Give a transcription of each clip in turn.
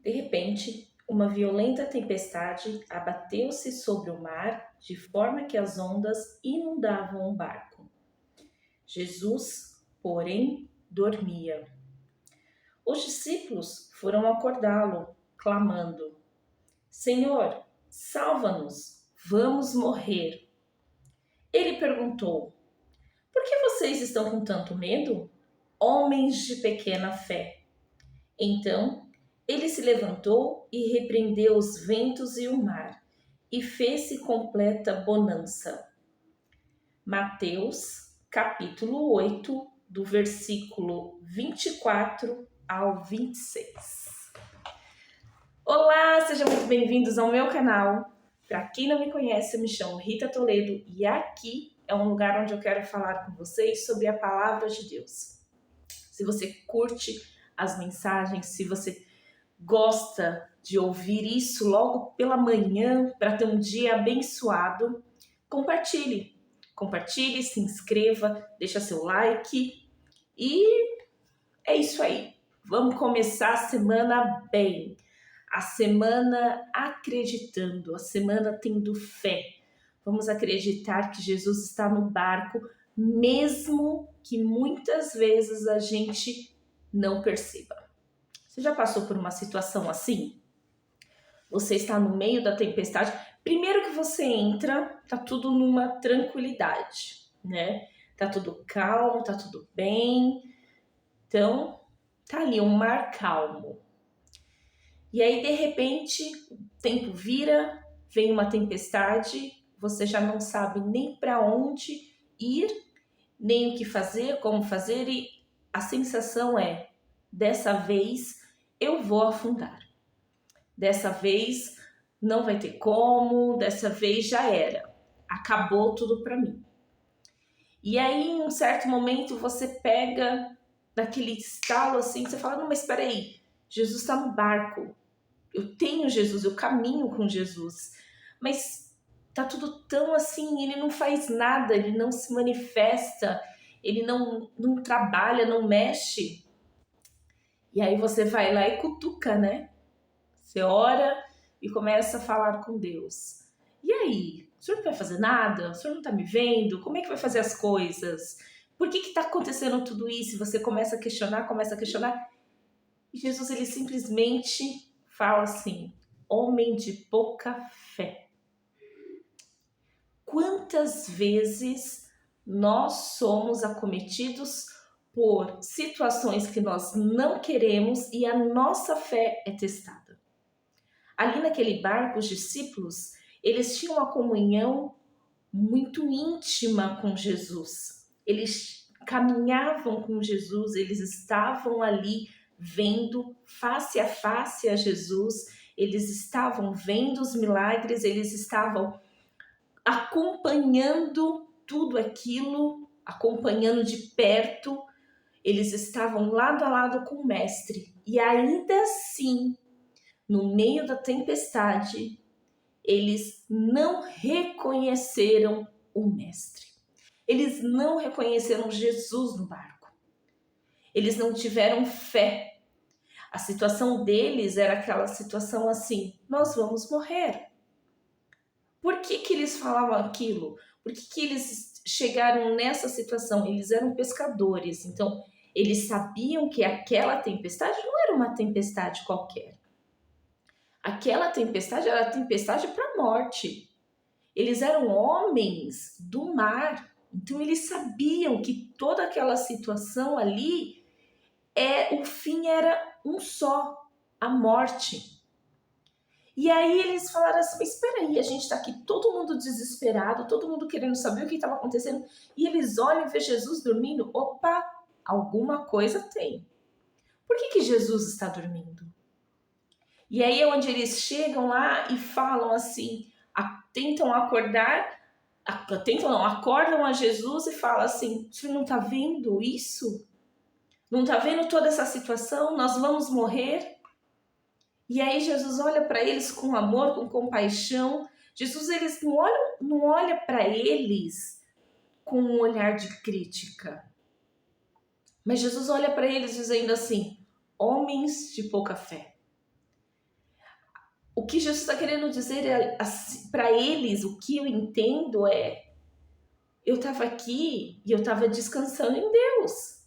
De repente, uma violenta tempestade abateu-se sobre o mar, de forma que as ondas inundavam o barco. Jesus, porém, dormia. Os discípulos foram acordá-lo, clamando: Senhor, salva-nos, vamos morrer. Ele perguntou: Por que vocês estão com tanto medo? Homens de pequena fé. Então ele se levantou e repreendeu os ventos e o mar, e fez-se completa bonança. Mateus, capítulo 8, do versículo 24 ao 26. Olá, sejam muito bem-vindos ao meu canal. Para quem não me conhece, eu me chamo Rita Toledo e aqui é um lugar onde eu quero falar com vocês sobre a palavra de Deus. Se você curte as mensagens, se você gosta de ouvir isso logo pela manhã para ter um dia abençoado, compartilhe. Compartilhe, se inscreva, deixa seu like e é isso aí. Vamos começar a semana bem. A semana acreditando, a semana tendo fé. Vamos acreditar que Jesus está no barco, mesmo que muitas vezes a gente não perceba. Você já passou por uma situação assim? Você está no meio da tempestade. Primeiro que você entra, tá tudo numa tranquilidade, né? Tá tudo calmo, tá tudo bem. Então, tá ali um mar calmo. E aí, de repente, o tempo vira, vem uma tempestade, você já não sabe nem para onde ir, nem o que fazer, como fazer, e a sensação é: dessa vez eu vou afundar. Dessa vez não vai ter como, dessa vez já era. Acabou tudo para mim. E aí, em um certo momento, você pega daquele estalo assim, você fala: não, mas espera aí, Jesus está no barco. Eu tenho Jesus, eu caminho com Jesus. Mas tá tudo tão assim, ele não faz nada, ele não se manifesta, ele não trabalha, não mexe. E aí você vai lá e cutuca, né? Você ora e começa a falar com Deus. E aí? O senhor não vai fazer nada? O senhor não está me vendo? Como é que vai fazer as coisas? Por que está acontecendo tudo isso? E você começa a questionar. E Jesus, ele simplesmente fala assim: homem de pouca fé. Quantas vezes nós somos acometidos por situações que nós não queremos e a nossa fé é testada? Ali naquele barco, os discípulos, eles tinham uma comunhão muito íntima com Jesus. Eles caminhavam com Jesus, eles estavam ali vendo face a face a Jesus, eles estavam vendo os milagres, eles estavam acompanhando tudo aquilo, acompanhando de perto, eles estavam lado a lado com o mestre. E ainda assim, no meio da tempestade, eles não reconheceram o mestre. Eles não reconheceram Jesus no barco. Eles não tiveram fé. A situação deles era aquela situação assim: nós vamos morrer. Por que eles falavam aquilo? Por que eles chegaram nessa situação? Eles eram pescadores, então eles sabiam que aquela tempestade não era uma tempestade qualquer. Aquela tempestade era a tempestade para a morte. Eles eram homens do mar, então eles sabiam que toda aquela situação ali, o fim era um só, a morte. E aí eles falaram assim: mas espera aí, a gente está aqui todo mundo desesperado, todo mundo querendo saber o que estava acontecendo, e eles olham e vê Jesus dormindo. Opa, alguma coisa tem. Por que Jesus está dormindo? E aí é onde eles chegam lá e falam assim, tentam acordar, acordam a Jesus e falam assim: o senhor não está vendo isso? Não está vendo toda essa situação? Nós vamos morrer? E aí Jesus olha para eles com amor, com compaixão. Jesus, eles não olha para eles com um olhar de crítica. Mas Jesus olha para eles dizendo assim: homens de pouca fé. O que Jesus está querendo dizer é, para eles, o que eu entendo é, eu estava aqui e eu estava descansando em Deus.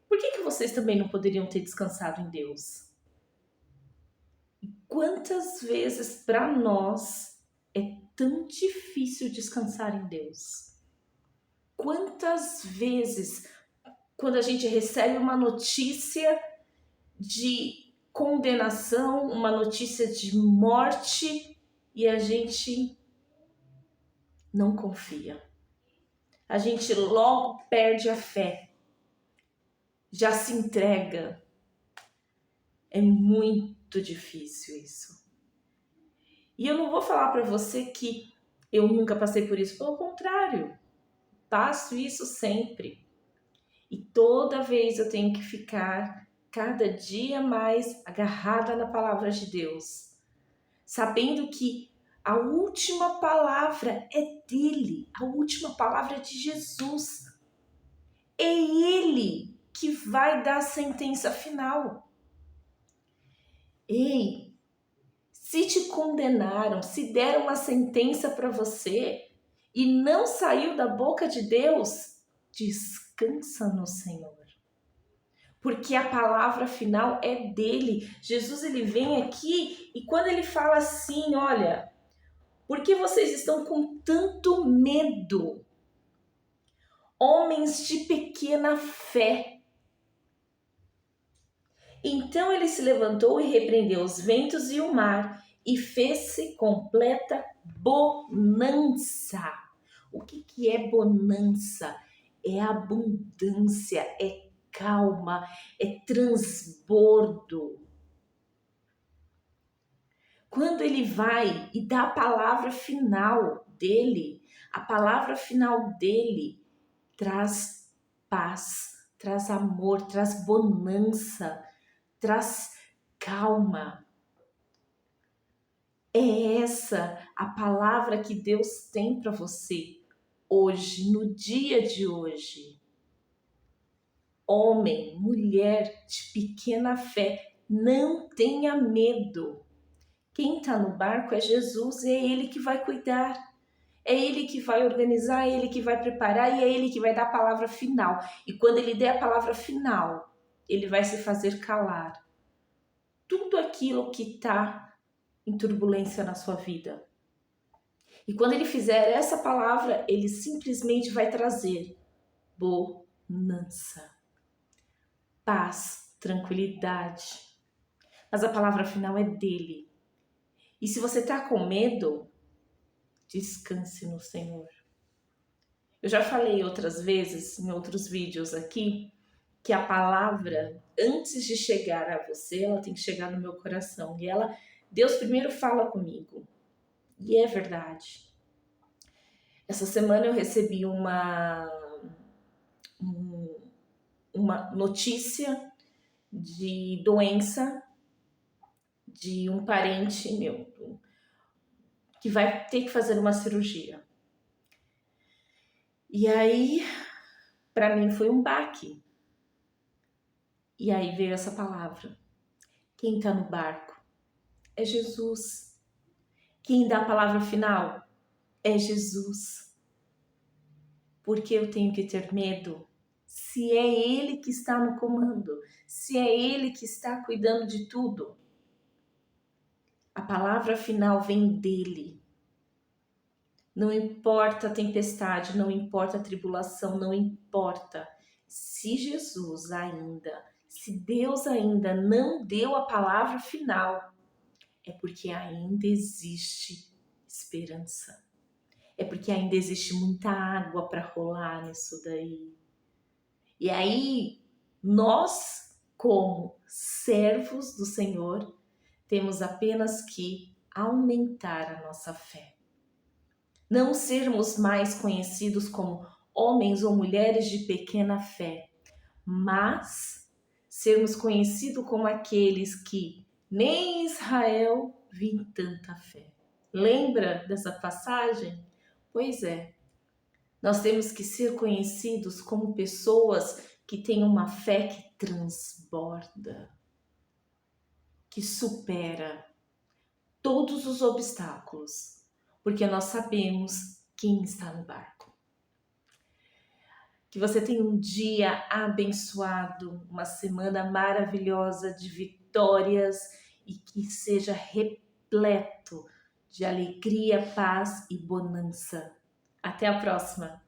Por que vocês também não poderiam ter descansado em Deus? Quantas vezes para nós é tão difícil descansar em Deus? Quantas vezes, quando a gente recebe uma notícia de condenação, uma notícia de morte, e a gente não confia. A gente logo perde a fé, já se entrega. É muito difícil isso. E eu não vou falar para você que eu nunca passei por isso, pelo contrário, passo isso sempre. E toda vez eu tenho que ficar cada dia mais agarrada na palavra de Deus, sabendo que a última palavra é dele, a última palavra é de Jesus. É ele que vai dar a sentença final. Ei, se te condenaram, se deram uma sentença para você e não saiu da boca de Deus, descansa no Senhor. Porque a palavra final é dele. Jesus, ele vem aqui e quando ele fala assim, olha, por que vocês estão com tanto medo? Homens de pequena fé. Então ele se levantou e repreendeu os ventos e o mar e fez-se completa bonança. O que é bonança? É abundância, é calma, é transbordo. Quando ele vai e dá a palavra final dele, a palavra final dele traz paz, traz amor, traz bonança, traz calma. É essa a palavra que Deus tem para você hoje, no dia de hoje. Homem, mulher de pequena fé, não tenha medo. Quem está no barco é Jesus e é Ele que vai cuidar. É Ele que vai organizar, é Ele que vai preparar e é Ele que vai dar a palavra final. E quando Ele der a palavra final, Ele vai se fazer calar tudo aquilo que está em turbulência na sua vida. E quando Ele fizer essa palavra, Ele simplesmente vai trazer bonança, paz, tranquilidade. Mas a palavra final é dele. E se você está com medo, descanse no Senhor. Eu já falei outras vezes, em outros vídeos aqui, que a palavra, antes de chegar a você, ela tem que chegar no meu coração. E Deus primeiro fala comigo. E é verdade. Essa semana eu recebi uma notícia de doença de um parente meu, que vai ter que fazer uma cirurgia. E aí, para mim foi um baque. E aí veio essa palavra. Quem está no barco é Jesus. Quem dá a palavra final é Jesus. Porque eu tenho que ter medo? Se é Ele que está no comando, se é Ele que está cuidando de tudo. A palavra final vem dele. Não importa a tempestade, não importa a tribulação, não importa. Se Jesus ainda, se Deus ainda não deu a palavra final, é porque ainda existe esperança. É porque ainda existe muita água para rolar nisso daí. E aí, nós, como servos do Senhor, temos apenas que aumentar a nossa fé. Não sermos mais conhecidos como homens ou mulheres de pequena fé, mas sermos conhecidos como aqueles que nem em Israel vi tanta fé. Lembra dessa passagem? Pois é, nós temos que ser conhecidos como pessoas que têm uma fé que transborda, que supera. todos os obstáculos, porque nós sabemos quem está no barco. Que você tenha um dia abençoado, uma semana maravilhosa de vitórias e que seja repleto de alegria, paz e bonança. Até a próxima!